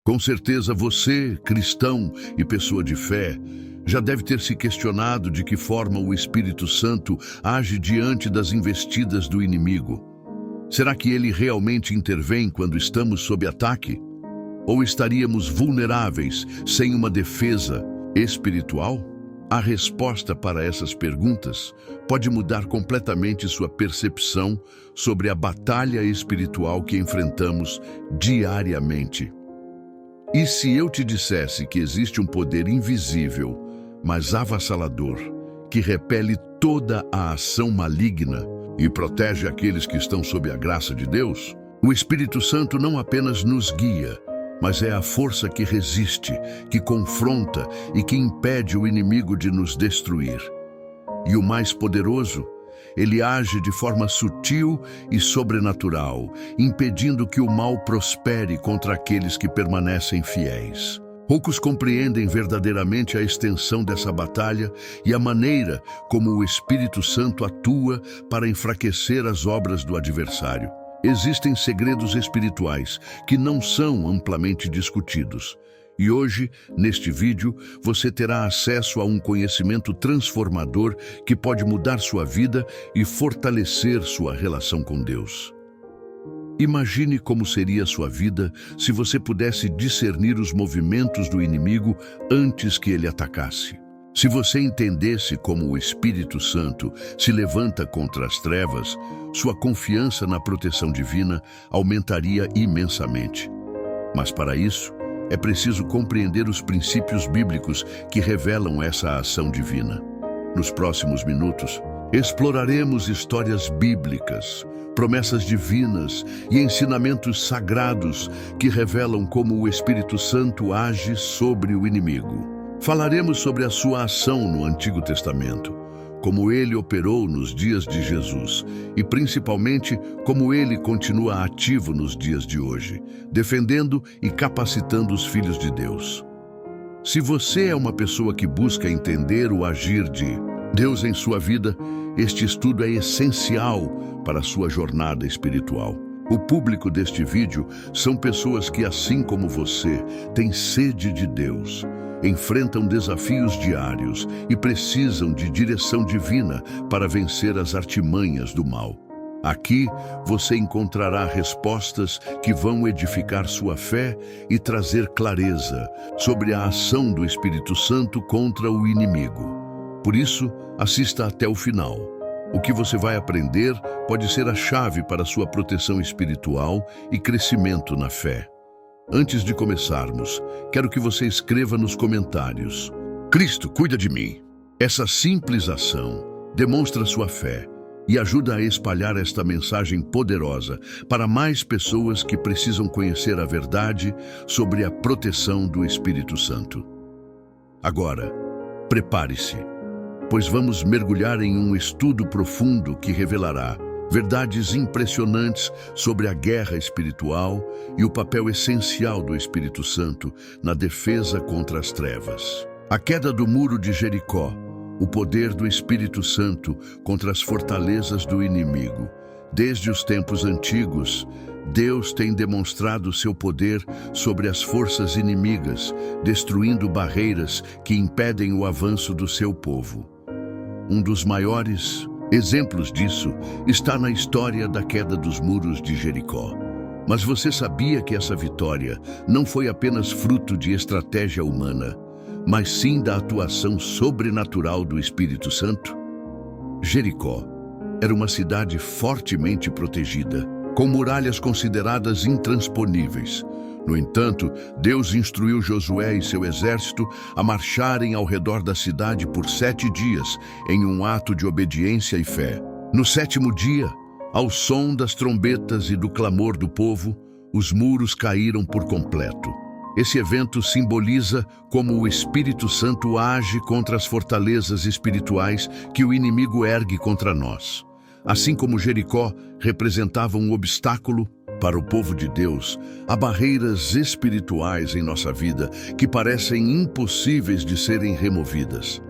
Com certeza você, cristão e pessoa de fé, já deve ter se questionado de que forma o Espírito Santo age diante das investidas do inimigo. Será que ele realmente intervém quando estamos sob ataque? Ou estaríamos vulneráveis, sem uma defesa espiritual? A resposta para essas perguntas pode mudar completamente sua percepção sobre a batalha espiritual que enfrentamos diariamente. E se eu te dissesse que existe um poder invisível, mas avassalador, que repele toda a ação maligna e protege aqueles que estão sob a graça de Deus? O Espírito Santo não apenas nos guia, mas é a força que resiste, que confronta e que impede o inimigo de nos destruir. E o mais poderoso, ele age de forma sutil e sobrenatural, impedindo que o mal prospere contra aqueles que permanecem fiéis. Poucos compreendem verdadeiramente a extensão dessa batalha e a maneira como o Espírito Santo atua para enfraquecer as obras do adversário. Existem segredos espirituais que não são amplamente discutidos. E hoje, neste vídeo, você terá acesso a um conhecimento transformador que pode mudar sua vida e fortalecer sua relação com Deus. Imagine como seria sua vida se você pudesse discernir os movimentos do inimigo antes que ele atacasse. Se você entendesse como o Espírito Santo se levanta contra as trevas, sua confiança na proteção divina aumentaria imensamente. Mas para isso, é preciso compreender os princípios bíblicos que revelam essa ação divina. Nos próximos minutos, exploraremos histórias bíblicas, promessas divinas e ensinamentos sagrados que revelam como o Espírito Santo age sobre o inimigo. Falaremos sobre a sua ação no Antigo Testamento, como ele operou nos dias de Jesus e, principalmente, como ele continua ativo nos dias de hoje, defendendo e capacitando os filhos de Deus. Se você é uma pessoa que busca entender o agir de Deus em sua vida, este estudo é essencial para a sua jornada espiritual. O público deste vídeo são pessoas que, assim como você, têm sede de Deus, enfrentam desafios diários e precisam de direção divina para vencer as artimanhas do mal. Aqui você encontrará respostas que vão edificar sua fé e trazer clareza sobre a ação do Espírito Santo contra o inimigo. Por isso, assista até o final. O que você vai aprender pode ser a chave para sua proteção espiritual e crescimento na fé. Antes de começarmos, quero que você escreva nos comentários: Cristo cuida de mim. Essa simples ação demonstra sua fé e ajuda a espalhar esta mensagem poderosa para mais pessoas que precisam conhecer a verdade sobre a proteção do Espírito Santo. Agora, prepare-se, pois vamos mergulhar em um estudo profundo que revelará verdades impressionantes sobre a guerra espiritual e o papel essencial do Espírito Santo na defesa contra as trevas. A queda do muro de Jericó, o poder do Espírito Santo contra as fortalezas do inimigo. Desde os tempos antigos, Deus tem demonstrado seu poder sobre as forças inimigas, destruindo barreiras que impedem o avanço do seu povo. Um dos maiores exemplos disso está na história da queda dos muros de Jericó. Mas você sabia que essa vitória não foi apenas fruto de estratégia humana, mas sim da atuação sobrenatural do Espírito Santo? Jericó era uma cidade fortemente protegida, com muralhas consideradas intransponíveis. No entanto, Deus instruiu Josué e seu exército a marcharem ao redor da cidade por 7 dias, em um ato de obediência e fé. No 7º dia, ao som das trombetas e do clamor do povo, os muros caíram por completo. Esse evento simboliza como o Espírito Santo age contra as fortalezas espirituais que o inimigo ergue contra nós. Assim como Jericó representava um obstáculo para o povo de Deus, há barreiras espirituais em nossa vida que parecem impossíveis de serem removidas.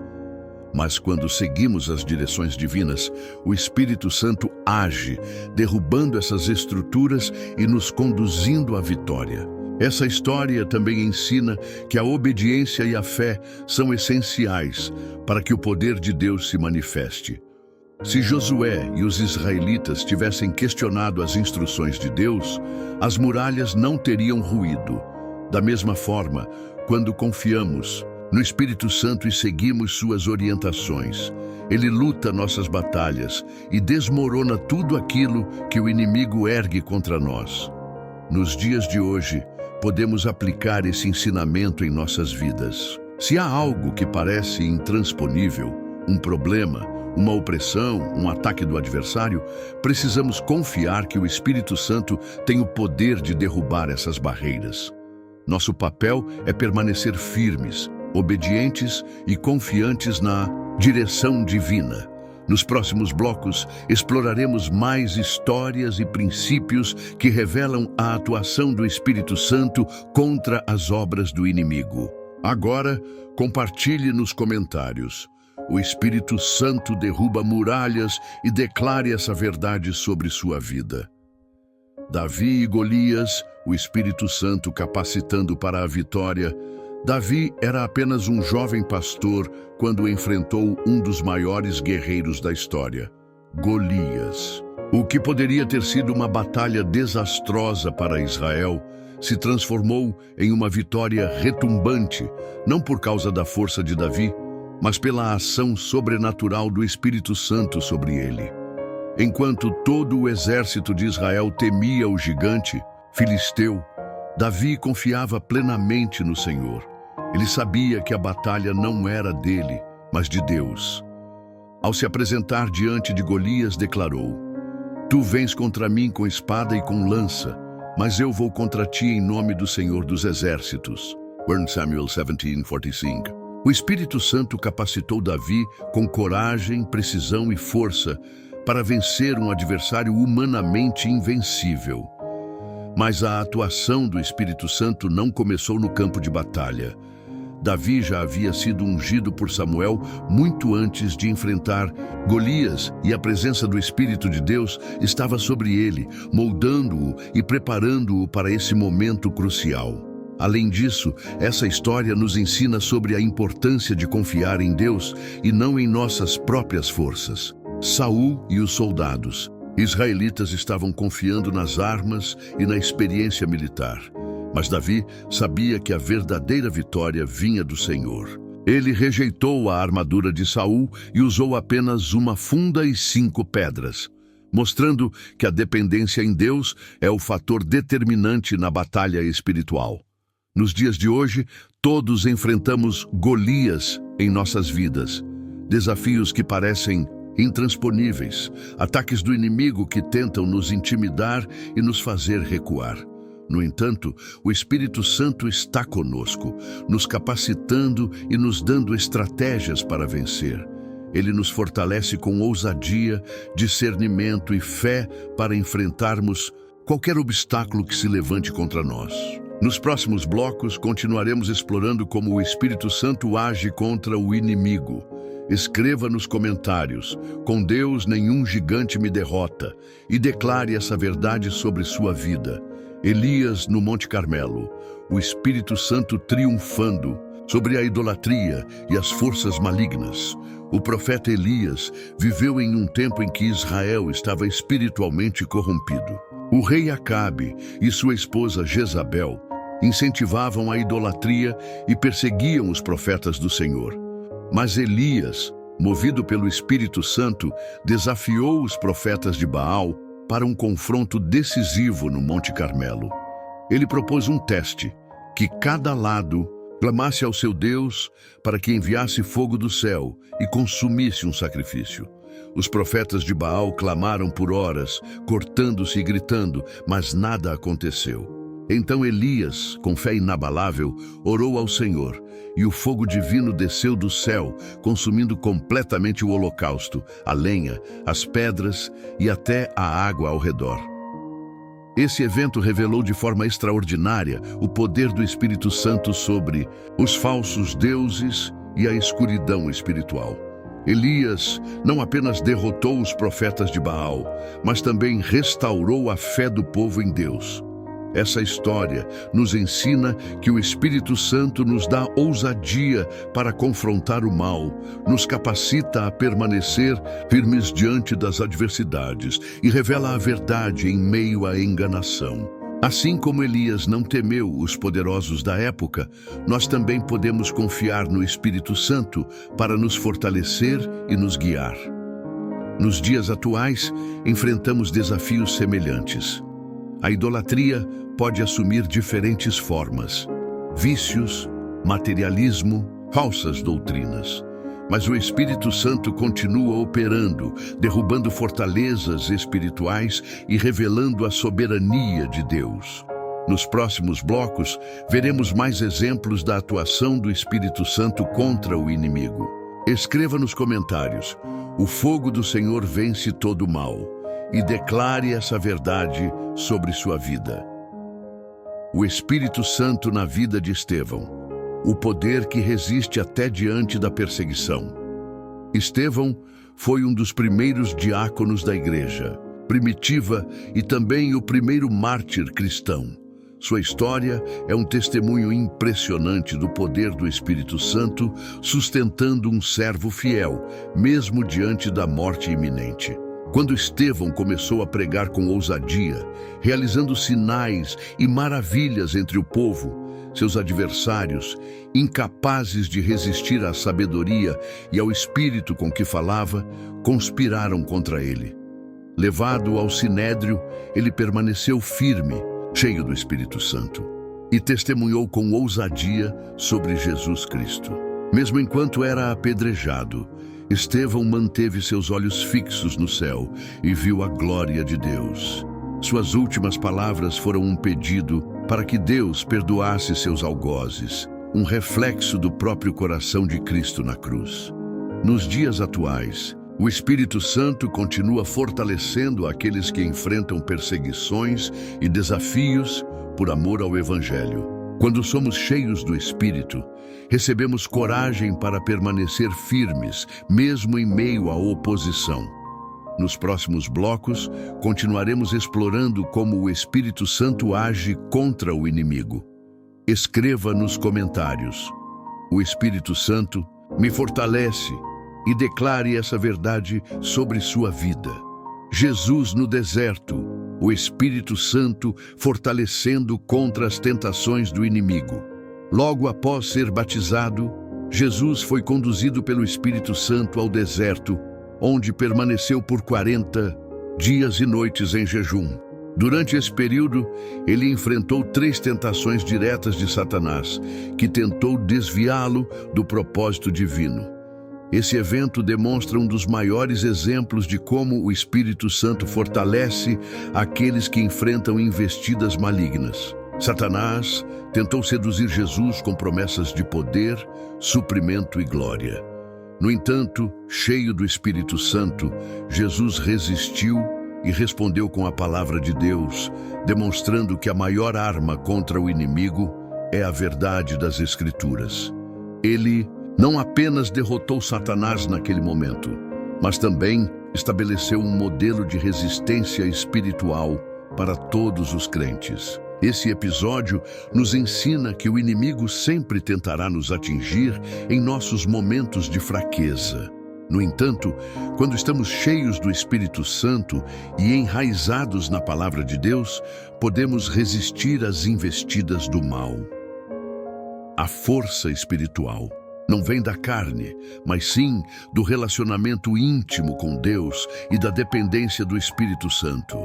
Mas quando seguimos as direções divinas, o Espírito Santo age, derrubando essas estruturas e nos conduzindo à vitória. Essa história também ensina que a obediência e a fé são essenciais para que o poder de Deus se manifeste. Se Josué e os israelitas tivessem questionado as instruções de Deus, as muralhas não teriam ruído. Da mesma forma, quando confiamos no Espírito Santo e seguimos suas orientações, ele luta nossas batalhas e desmorona tudo aquilo que o inimigo ergue contra nós. Nos dias de hoje, podemos aplicar esse ensinamento em nossas vidas. Se há algo que parece intransponível, um problema, uma opressão, um ataque do adversário, precisamos confiar que o Espírito Santo tem o poder de derrubar essas barreiras. Nosso papel é permanecer firmes, obedientes e confiantes na direção divina. Nos próximos blocos, exploraremos mais histórias e princípios que revelam a atuação do Espírito Santo contra as obras do inimigo. Agora, compartilhe nos comentários. O Espírito Santo derruba muralhas e declare essa verdade sobre sua vida. Davi e Golias, o Espírito Santo capacitando para a vitória. Davi era apenas um jovem pastor quando enfrentou um dos maiores guerreiros da história, Golias. O que poderia ter sido uma batalha desastrosa para Israel se transformou em uma vitória retumbante, não por causa da força de Davi, mas pela ação sobrenatural do Espírito Santo sobre ele. Enquanto todo o exército de Israel temia o gigante filisteu, Davi confiava plenamente no Senhor. Ele sabia que a batalha não era dele, mas de Deus. Ao se apresentar diante de Golias, declarou: Tu vens contra mim com espada e com lança, mas eu vou contra ti em nome do Senhor dos Exércitos. 1 Samuel 17:45. O Espírito Santo capacitou Davi com coragem, precisão e força para vencer um adversário humanamente invencível. Mas a atuação do Espírito Santo não começou no campo de batalha. Davi já havia sido ungido por Samuel muito antes de enfrentar Golias, e a presença do Espírito de Deus estava sobre ele, moldando-o e preparando-o para esse momento crucial. Além disso, essa história nos ensina sobre a importância de confiar em Deus e não em nossas próprias forças. Saul e os soldados israelitas estavam confiando nas armas e na experiência militar. Mas Davi sabia que a verdadeira vitória vinha do Senhor. Ele rejeitou a armadura de Saul e usou apenas uma funda e 5 pedras, mostrando que a dependência em Deus é o fator determinante na batalha espiritual. Nos dias de hoje, todos enfrentamos Golias em nossas vidas, desafios que parecem intransponíveis, ataques do inimigo que tentam nos intimidar e nos fazer recuar. No entanto, o Espírito Santo está conosco, nos capacitando e nos dando estratégias para vencer. Ele nos fortalece com ousadia, discernimento e fé para enfrentarmos qualquer obstáculo que se levante contra nós. Nos próximos blocos, continuaremos explorando como o Espírito Santo age contra o inimigo. Escreva nos comentários: com Deus nenhum gigante me derrota, e declare essa verdade sobre sua vida. Elias no Monte Carmelo, o Espírito Santo triunfando sobre a idolatria e as forças malignas. O profeta Elias viveu em um tempo em que Israel estava espiritualmente corrompido. O rei Acabe e sua esposa Jezabel incentivavam a idolatria e perseguiam os profetas do Senhor. Mas Elias, movido pelo Espírito Santo, desafiou os profetas de Baal para um confronto decisivo no Monte Carmelo. Ele propôs um teste, que cada lado clamasse ao seu Deus para que enviasse fogo do céu e consumisse um sacrifício. Os profetas de Baal clamaram por horas, cortando-se e gritando, mas nada aconteceu. Então Elias, com fé inabalável, orou ao Senhor, e o fogo divino desceu do céu, consumindo completamente o holocausto, a lenha, as pedras e até a água ao redor. Esse evento revelou de forma extraordinária o poder do Espírito Santo sobre os falsos deuses e a escuridão espiritual. Elias não apenas derrotou os profetas de Baal, mas também restaurou a fé do povo em Deus. Essa história nos ensina que o Espírito Santo nos dá ousadia para confrontar o mal, nos capacita a permanecer firmes diante das adversidades e revela a verdade em meio à enganação. Assim como Elias não temeu os poderosos da época, nós também podemos confiar no Espírito Santo para nos fortalecer e nos guiar. Nos dias atuais, enfrentamos desafios semelhantes. A idolatria pode assumir diferentes formas: vícios, materialismo, falsas doutrinas. Mas o Espírito Santo continua operando, derrubando fortalezas espirituais e revelando a soberania de Deus. Nos próximos blocos, veremos mais exemplos da atuação do Espírito Santo contra o inimigo. Escreva nos comentários: o fogo do Senhor vence todo o mal, e declare essa verdade sobre sua vida. O Espírito Santo na vida de Estevão, o poder que resiste até diante da perseguição. Estevão foi um dos primeiros diáconos da igreja primitiva e também o primeiro mártir cristão. Sua história é um testemunho impressionante do poder do Espírito Santo, sustentando um servo fiel, mesmo diante da morte iminente. Quando Estevão começou a pregar com ousadia, realizando sinais e maravilhas entre o povo, seus adversários, incapazes de resistir à sabedoria e ao espírito com que falava, conspiraram contra ele. Levado ao sinédrio, ele permaneceu firme, cheio do Espírito Santo, e testemunhou com ousadia sobre Jesus Cristo. Mesmo enquanto era apedrejado, Estevão manteve seus olhos fixos no céu e viu a glória de Deus. Suas últimas palavras foram um pedido para que Deus perdoasse seus algozes, um reflexo do próprio coração de Cristo na cruz. Nos dias atuais, o Espírito Santo continua fortalecendo aqueles que enfrentam perseguições e desafios por amor ao Evangelho. Quando somos cheios do Espírito, recebemos coragem para permanecer firmes, mesmo em meio à oposição. Nos próximos blocos, continuaremos explorando como o Espírito Santo age contra o inimigo. Escreva nos comentários: o Espírito Santo me fortalece, e declare essa verdade sobre sua vida. Jesus no deserto, o Espírito Santo fortalecendo contra as tentações do inimigo. Logo após ser batizado, Jesus foi conduzido pelo Espírito Santo ao deserto, onde permaneceu por 40 dias e noites em jejum. Durante esse período, ele enfrentou 3 tentações diretas de Satanás, que tentou desviá-lo do propósito divino. Esse evento demonstra um dos maiores exemplos de como o Espírito Santo fortalece aqueles que enfrentam investidas malignas. Satanás tentou seduzir Jesus com promessas de poder, suprimento e glória. No entanto, cheio do Espírito Santo, Jesus resistiu e respondeu com a palavra de Deus, demonstrando que a maior arma contra o inimigo é a verdade das Escrituras. Ele não apenas derrotou Satanás naquele momento, mas também estabeleceu um modelo de resistência espiritual para todos os crentes. Esse episódio nos ensina que o inimigo sempre tentará nos atingir em nossos momentos de fraqueza. No entanto, quando estamos cheios do Espírito Santo e enraizados na palavra de Deus, podemos resistir às investidas do mal. A força espiritual não vem da carne, mas sim do relacionamento íntimo com Deus e da dependência do Espírito Santo.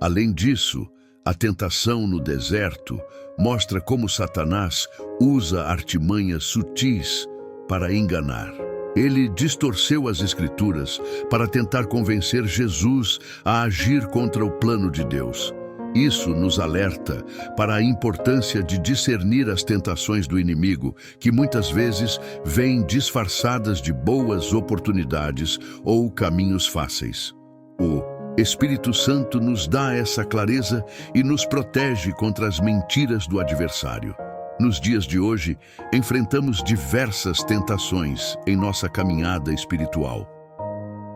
Além disso, a tentação no deserto mostra como Satanás usa artimanhas sutis para enganar. Ele distorceu as Escrituras para tentar convencer Jesus a agir contra o plano de Deus. Isso nos alerta para a importância de discernir as tentações do inimigo, que muitas vezes vêm disfarçadas de boas oportunidades ou caminhos fáceis. O Espírito Santo nos dá essa clareza e nos protege contra as mentiras do adversário. Nos dias de hoje, enfrentamos diversas tentações em nossa caminhada espiritual.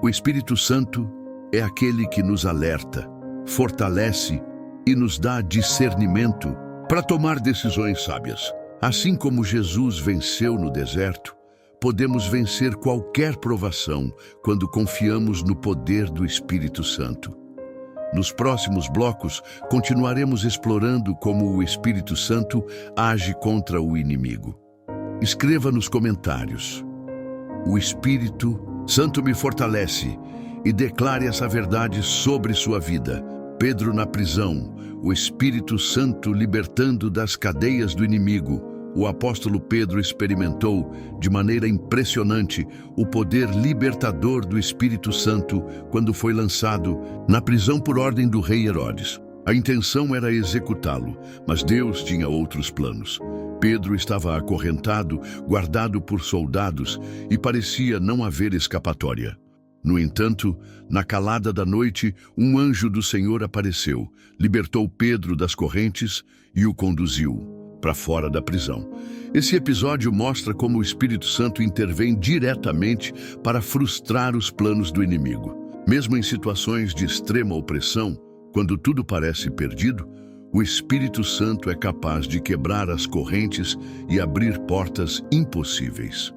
O Espírito Santo é aquele que nos alerta, fortalece e nos dá discernimento para tomar decisões sábias. Assim como Jesus venceu no deserto, podemos vencer qualquer provação quando confiamos no poder do Espírito Santo. Nos próximos blocos, continuaremos explorando como o Espírito Santo age contra o inimigo. Escreva nos comentários: o Espírito Santo me fortalece, e declare essa verdade sobre sua vida. Pedro na prisão, o Espírito Santo libertando das cadeias do inimigo. O apóstolo Pedro experimentou, de maneira impressionante, o poder libertador do Espírito Santo quando foi lançado na prisão por ordem do rei Herodes. A intenção era executá-lo, mas Deus tinha outros planos. Pedro estava acorrentado, guardado por soldados, e parecia não haver escapatória. No entanto, na calada da noite, um anjo do Senhor apareceu, libertou Pedro das correntes e o conduziu para fora da prisão. Esse episódio mostra como o Espírito Santo intervém diretamente para frustrar os planos do inimigo. Mesmo em situações de extrema opressão, quando tudo parece perdido, o Espírito Santo é capaz de quebrar as correntes e abrir portas impossíveis.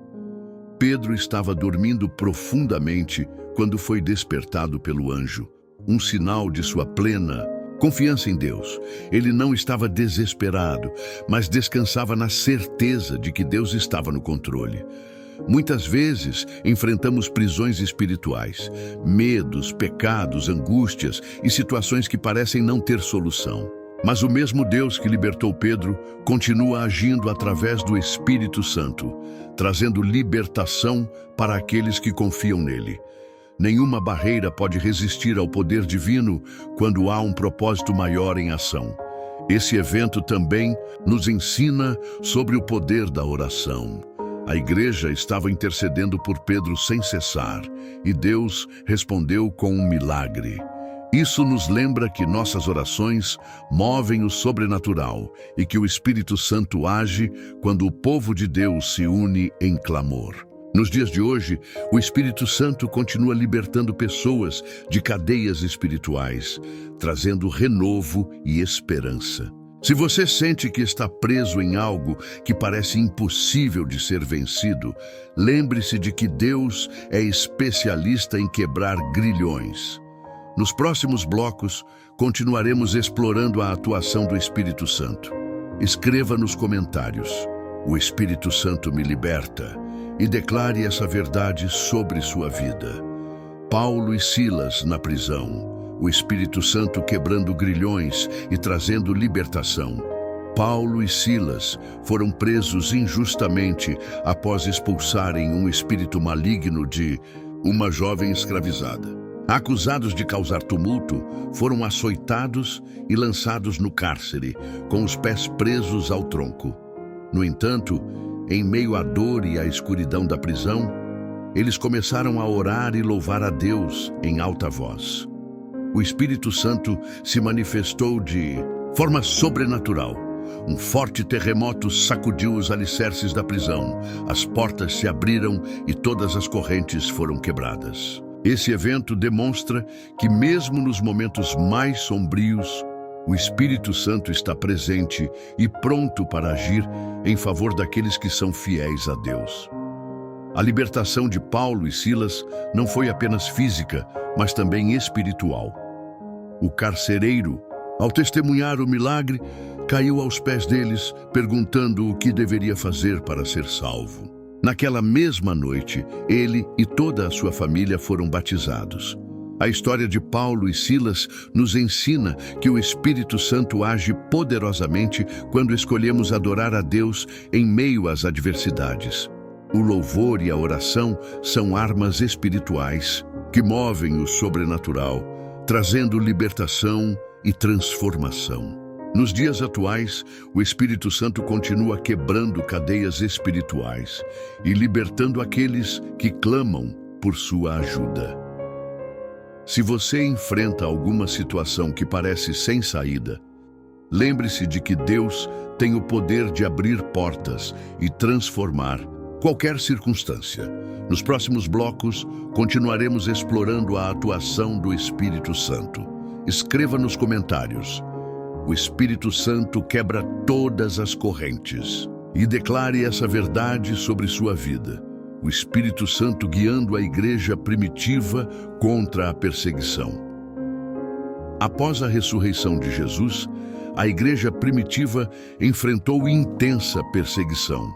Pedro estava dormindo profundamente quando foi despertado pelo anjo, um sinal de sua plena confiança em Deus. Ele não estava desesperado, mas descansava na certeza de que Deus estava no controle. Muitas vezes enfrentamos prisões espirituais, medos, pecados, angústias e situações que parecem não ter solução. Mas o mesmo Deus que libertou Pedro continua agindo através do Espírito Santo, trazendo libertação para aqueles que confiam nele. Nenhuma barreira pode resistir ao poder divino quando há um propósito maior em ação. Esse evento também nos ensina sobre o poder da oração. A igreja estava intercedendo por Pedro sem cessar, e Deus respondeu com um milagre. Isso nos lembra que nossas orações movem o sobrenatural e que o Espírito Santo age quando o povo de Deus se une em clamor. Nos dias de hoje, o Espírito Santo continua libertando pessoas de cadeias espirituais, trazendo renovo e esperança. Se você sente que está preso em algo que parece impossível de ser vencido, lembre-se de que Deus é especialista em quebrar grilhões. Nos próximos blocos, continuaremos explorando a atuação do Espírito Santo. Escreva nos comentários: o Espírito Santo me liberta, e declare essa verdade sobre sua vida. Paulo e Silas na prisão, o Espírito Santo quebrando grilhões e trazendo libertação. Paulo e Silas foram presos injustamente após expulsarem um espírito maligno de uma jovem escravizada. Acusados de causar tumulto, foram açoitados e lançados no cárcere, com os pés presos ao tronco. No entanto, em meio à dor e à escuridão da prisão, eles começaram a orar e louvar a Deus em alta voz. O Espírito Santo se manifestou de forma sobrenatural. Um forte terremoto sacudiu os alicerces da prisão, as portas se abriram e todas as correntes foram quebradas. Esse evento demonstra que, mesmo nos momentos mais sombrios, o Espírito Santo está presente e pronto para agir em favor daqueles que são fiéis a Deus. A libertação de Paulo e Silas não foi apenas física, mas também espiritual. O carcereiro, ao testemunhar o milagre, caiu aos pés deles, perguntando o que deveria fazer para ser salvo. Naquela mesma noite, ele e toda a sua família foram batizados. A história de Paulo e Silas nos ensina que o Espírito Santo age poderosamente quando escolhemos adorar a Deus em meio às adversidades. O louvor e a oração são armas espirituais que movem o sobrenatural, trazendo libertação e transformação. Nos dias atuais, o Espírito Santo continua quebrando cadeias espirituais e libertando aqueles que clamam por sua ajuda. Se você enfrenta alguma situação que parece sem saída, lembre-se de que Deus tem o poder de abrir portas e transformar qualquer circunstância. Nos próximos blocos, continuaremos explorando a atuação do Espírito Santo. Escreva nos comentários: o Espírito Santo quebra todas as correntes. E declare essa verdade sobre sua vida. O Espírito Santo guiando a igreja primitiva contra a perseguição. Após a ressurreição de Jesus, a igreja primitiva enfrentou intensa perseguição.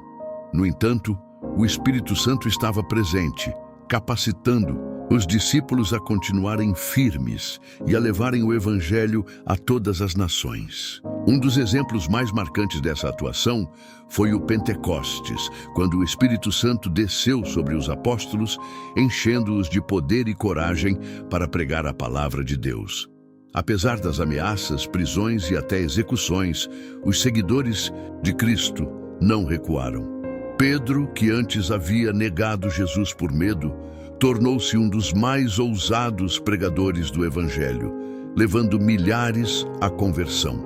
No entanto, o Espírito Santo estava presente, capacitando os discípulos a continuarem firmes e a levarem o Evangelho a todas as nações. Um dos exemplos mais marcantes dessa atuação foi o Pentecostes, quando o Espírito Santo desceu sobre os apóstolos, enchendo-os de poder e coragem para pregar a palavra de Deus. Apesar das ameaças, prisões e até execuções, os seguidores de Cristo não recuaram. Pedro, que antes havia negado Jesus por medo, tornou-se um dos mais ousados pregadores do Evangelho, levando milhares à conversão.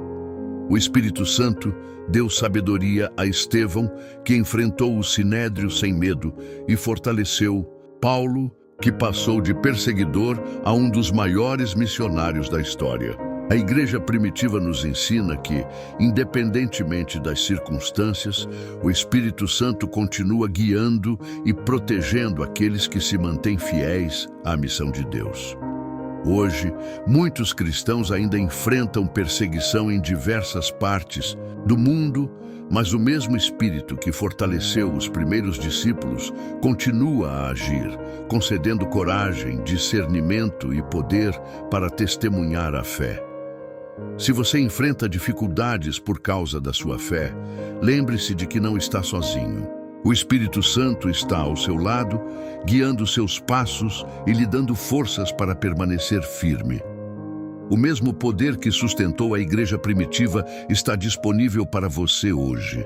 O Espírito Santo deu sabedoria a Estevão, que enfrentou o sinédrio sem medo, e fortaleceu Paulo, que passou de perseguidor a um dos maiores missionários da história. A igreja primitiva nos ensina que, independentemente das circunstâncias, o Espírito Santo continua guiando e protegendo aqueles que se mantêm fiéis à missão de Deus. Hoje, muitos cristãos ainda enfrentam perseguição em diversas partes do mundo, mas o mesmo Espírito que fortaleceu os primeiros discípulos continua a agir, concedendo coragem, discernimento e poder para testemunhar a fé. Se você enfrenta dificuldades por causa da sua fé, lembre-se de que não está sozinho. O Espírito Santo está ao seu lado, guiando seus passos e lhe dando forças para permanecer firme. O mesmo poder que sustentou a igreja primitiva está disponível para você hoje.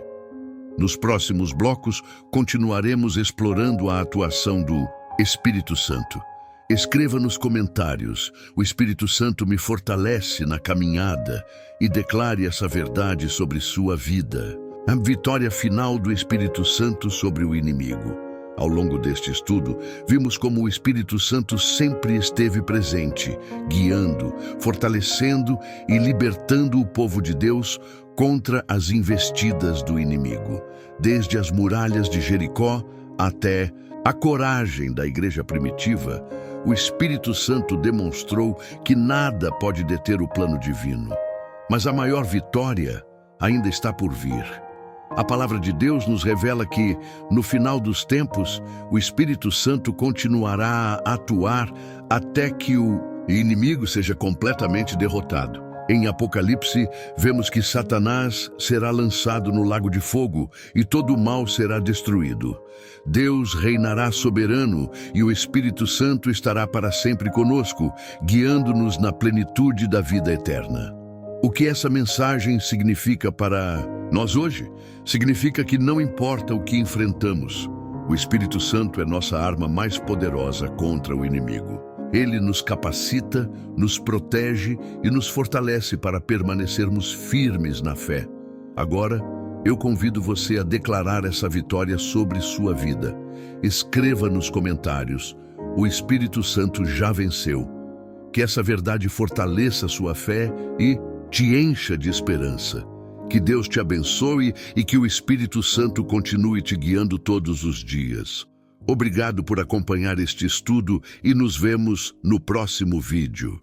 Nos próximos blocos, continuaremos explorando a atuação do Espírito Santo. Escreva nos comentários: o Espírito Santo me fortalece na caminhada, e declare essa verdade sobre sua vida. A vitória final do Espírito Santo sobre o inimigo. Ao longo deste estudo, vimos como o Espírito Santo sempre esteve presente, guiando, fortalecendo e libertando o povo de Deus contra as investidas do inimigo, desde as muralhas de Jericó até a coragem da igreja primitiva. O Espírito Santo demonstrou que nada pode deter o plano divino. Mas a maior vitória ainda está por vir. A palavra de Deus nos revela que, no final dos tempos, o Espírito Santo continuará a atuar até que o inimigo seja completamente derrotado. Em Apocalipse, vemos que Satanás será lançado no lago de fogo e todo o mal será destruído. Deus reinará soberano e o Espírito Santo estará para sempre conosco, guiando-nos na plenitude da vida eterna. O que essa mensagem significa para nós hoje? Significa que não importa o que enfrentamos, o Espírito Santo é nossa arma mais poderosa contra o inimigo. Ele nos capacita, nos protege e nos fortalece para permanecermos firmes na fé. Agora, eu convido você a declarar essa vitória sobre sua vida. Escreva nos comentários: o Espírito Santo já venceu. Que essa verdade fortaleça sua fé e te encha de esperança. Que Deus te abençoe e que o Espírito Santo continue te guiando todos os dias. Obrigado por acompanhar este estudo e nos vemos no próximo vídeo.